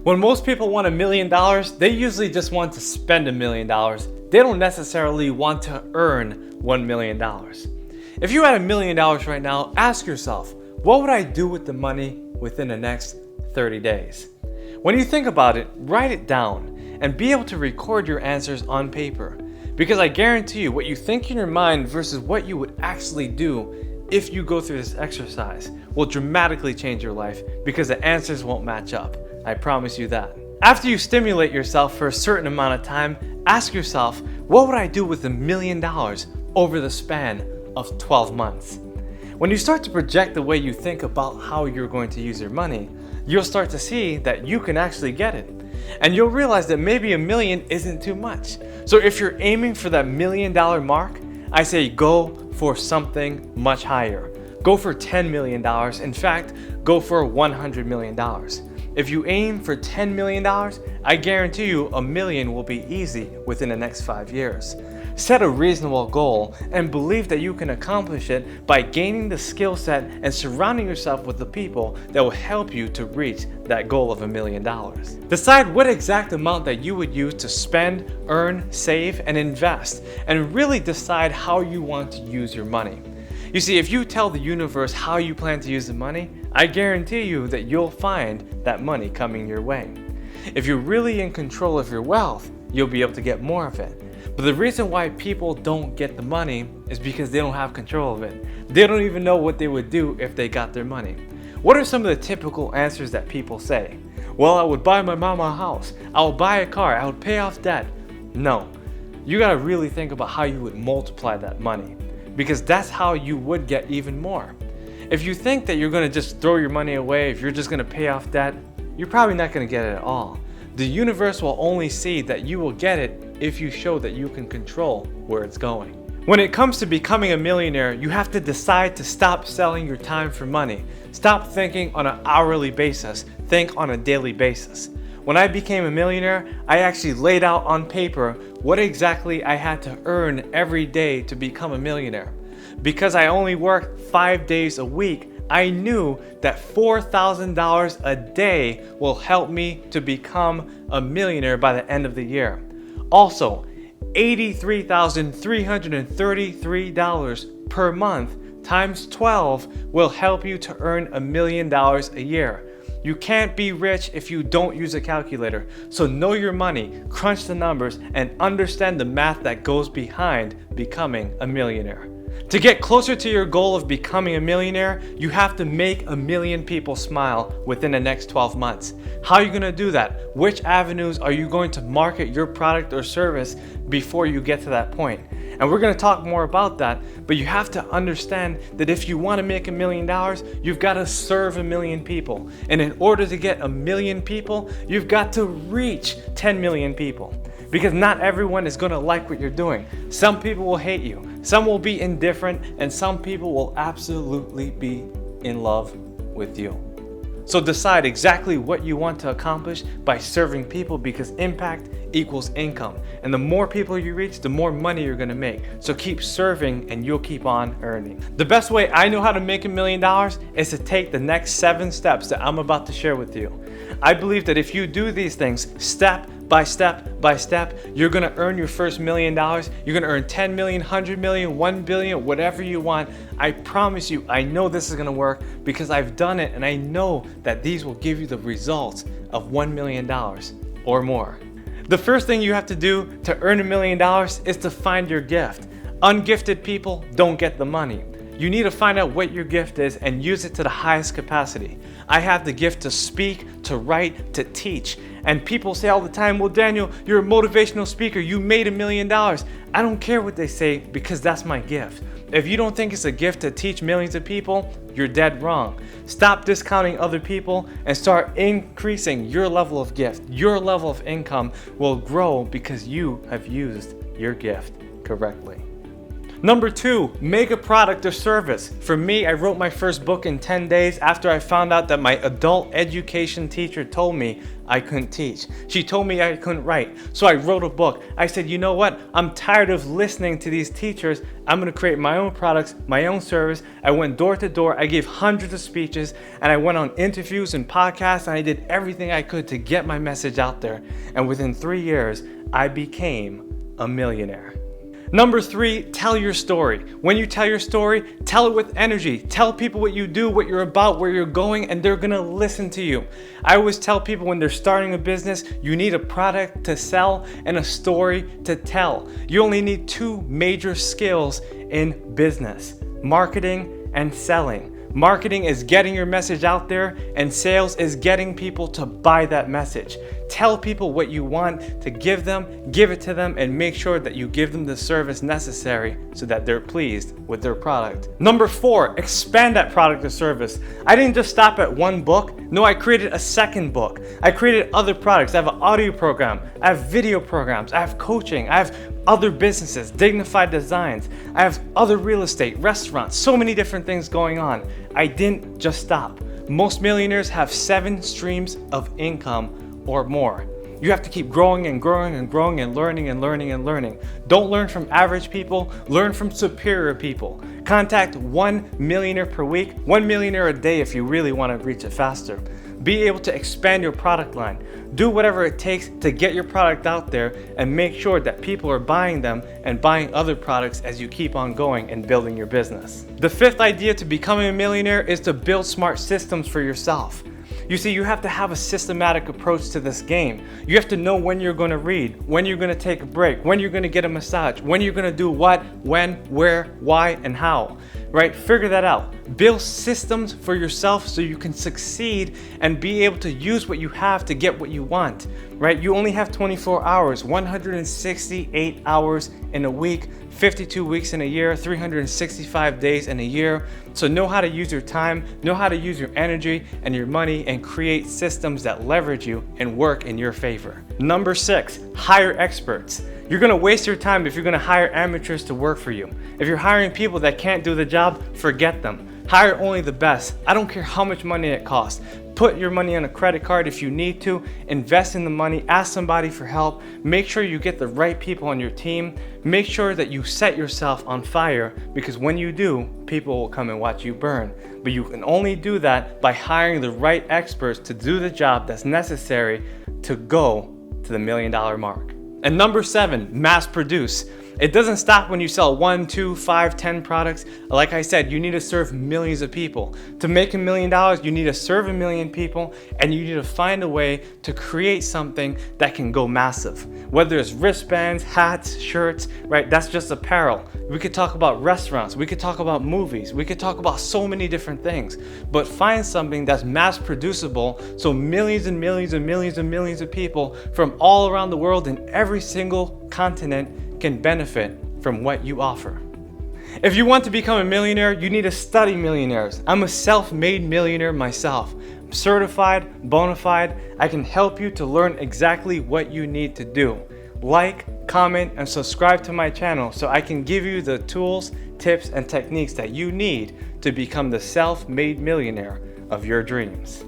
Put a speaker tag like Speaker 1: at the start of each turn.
Speaker 1: When most people want $1,000,000, they usually just want to spend $1,000,000. They don't necessarily want to earn $1,000,000. If you had $1,000,000 right now, ask yourself, what would I do with the money within the next 30 days? When you think about it, write it down and be able to record your answers on paper. Because I guarantee you, what you think in your mind versus what you would actually do if you go through this exercise will dramatically change your life because the answers won't match up. I promise you that. After you stimulate yourself for a certain amount of time, ask yourself, what would I do with $1,000,000 over the span of 12 months? When you start to project the way you think about how you're going to use your money, you'll start to see that you can actually get it. And you'll realize that maybe $1,000,000 isn't too much. So if you're aiming for that $1,000,000 mark, I say go for something much higher. Go for $10 million. In fact, go for $100 million. If you aim for $10 million, I guarantee you $1,000,000 will be easy within the next 5 years. Set a reasonable goal and believe that you can accomplish it by gaining the skill set and surrounding yourself with the people that will help you to reach that goal of $1,000,000. Decide what exact amount that you would use to spend, earn, save, and invest, and really decide how you want to use your money. You see, if you tell the universe how you plan to use the money, I guarantee you that you'll find that money coming your way. If you're really in control of your wealth, you'll be able to get more of it. But the reason why people don't get the money is because they don't have control of it. They don't even know what they would do if they got their money. What are some of the typical answers that people say? Well, I would buy my mama a house. I would buy a car. I would pay off debt. No, you gotta really think about how you would multiply that money, because that's how you would get even more. If you think that you're gonna just throw your money away, if you're just gonna pay off debt, you're probably not gonna get it at all. The universe will only see that you will get it if you show that you can control where it's going. When it comes to becoming a millionaire, you have to decide to stop selling your time for money. Stop thinking on an hourly basis, think on a daily basis. When I became a millionaire, I actually laid out on paper what exactly I had to earn every day to become a millionaire. Because I only worked 5 days a week, I knew that $4,000 a day will help me to become a millionaire by the end of the year. Also, $83,333 per month times 12 will help you to earn $1,000,000 a year. You can't be rich if you don't use a calculator. So know your money, crunch the numbers, and understand the math that goes behind becoming a millionaire. To get closer to your goal of becoming a millionaire, you have to make 1,000,000 people smile within the next 12 months. How are you going to do that? Which avenues are you going to market your product or service before you get to that point? And we're going to talk more about that, but you have to understand that if you want to make $1,000,000, you've got to serve 1,000,000 people. And in order to get 1,000,000 people, you've got to reach 10 million people. Because not everyone is going to like what you're doing. Some people will hate you, some will be indifferent, and some people will absolutely be in love with you. So decide exactly what you want to accomplish by serving people, because impact equals income. And the more people you reach, the more money you're going to make. So keep serving and you'll keep on earning. The best way I know how to make $1,000,000 is to take the next 7 steps that I'm about to share with you. I believe that if you do these things step by step by step, you're gonna earn your first $1,000,000. You're gonna earn 10 million, 100 million, 1 billion, whatever you want. I promise you, I know this is gonna work because I've done it, and I know that these will give you the results of $1 million or more. The first thing you have to do to earn $1,000,000 is to find your gift. Ungifted people don't get the money. You need to find out what your gift is and use it to the highest capacity. I have the gift to speak, to write, to teach. And people say all the time, well, Daniel, you're a motivational speaker. You made $1,000,000. I don't care what they say, because that's my gift. If you don't think it's a gift to teach millions of people, you're dead wrong. Stop discounting other people and start increasing your level of gift. Your level of income will grow because you have used your gift correctly. Number 2, make a product or service. For me, I wrote my first book in 10 days after I found out that my adult education teacher told me I couldn't teach. She told me I couldn't write. So I wrote a book. I said, you know what? I'm tired of listening to these teachers. I'm gonna create my own products, my own service. I went door to door. I gave hundreds of speeches and I went on interviews and podcasts and I did everything I could to get my message out there. And within 3 years, I became a millionaire. Number 3, tell your story. When you tell your story, tell it with energy. Tell people what you do, what you're about, where you're going, and they're gonna listen to you. I always tell people when they're starting a business, you need a product to sell and a story to tell. You only need 2 major skills in business: marketing and selling. Marketing is getting your message out there, and sales is getting people to buy that message. Tell people what you want to give them, give it to them, and make sure that you give them the service necessary so that they're pleased with their product. Number 4, expand that product or service. I didn't just stop at one book. No, I created a second book. I created other products. I have an audio program. I have video programs. I have coaching. I have other businesses, Dignified Designs. I have other real estate, restaurants, so many different things going on. I didn't just stop. Most millionaires have 7 streams of income or more. You have to keep growing and growing and growing and learning and learning and learning. Don't learn from average people, learn from superior people. Contact 1 millionaire per week, 1 millionaire a day if you really want to reach it faster. Be able to expand your product line. Do whatever it takes to get your product out there and make sure that people are buying them and buying other products as you keep on going and building your business. The 5th idea to becoming a millionaire is to build smart systems for yourself. You see, you have to have a systematic approach to this game. You have to know when you're going to read, when you're going to take a break, when you're going to get a massage, when you're going to do what, when, where, why, and how, right? Figure that out. Build systems for yourself so you can succeed and be able to use what you have to get what you want, right? You only have 24 hours, 168 hours in a week, 52 weeks in a year, 365 days in a year. So know how to use your time, know how to use your energy and your money, and create systems that leverage you and work in your favor. Number 6, hire experts. You're gonna waste your time if you're gonna hire amateurs to work for you. If you're hiring people that can't do the job, forget them. Hire only the best. I don't care how much money it costs. Put your money on a credit card if you need to. Invest in the money. Ask somebody for help. Make sure you get the right people on your team. Make sure that you set yourself on fire, because when you do, people will come and watch you burn. But you can only do that by hiring the right experts to do the job that's necessary to go to the $1 million mark. And number 7, mass produce. It doesn't stop when you sell 1, 2, 5, 10 products. Like I said, you need to serve millions of people. To make $1 million, you need to serve 1 million people, and you need to find a way to create something that can go massive. Whether it's wristbands, hats, shirts, right? That's just apparel. We could talk about restaurants. We could talk about movies. We could talk about so many different things. But find something that's mass producible so millions and millions and millions and millions of people from all around the world in every single continent can benefit from what you offer. If you want to become a millionaire, you need to study millionaires. I'm a self-made millionaire myself. I'm certified, bona fide. I can help you to learn exactly what you need to do. Like, comment, and subscribe to my channel so I can give you the tools, tips, and techniques that you need to become the self-made millionaire of your dreams.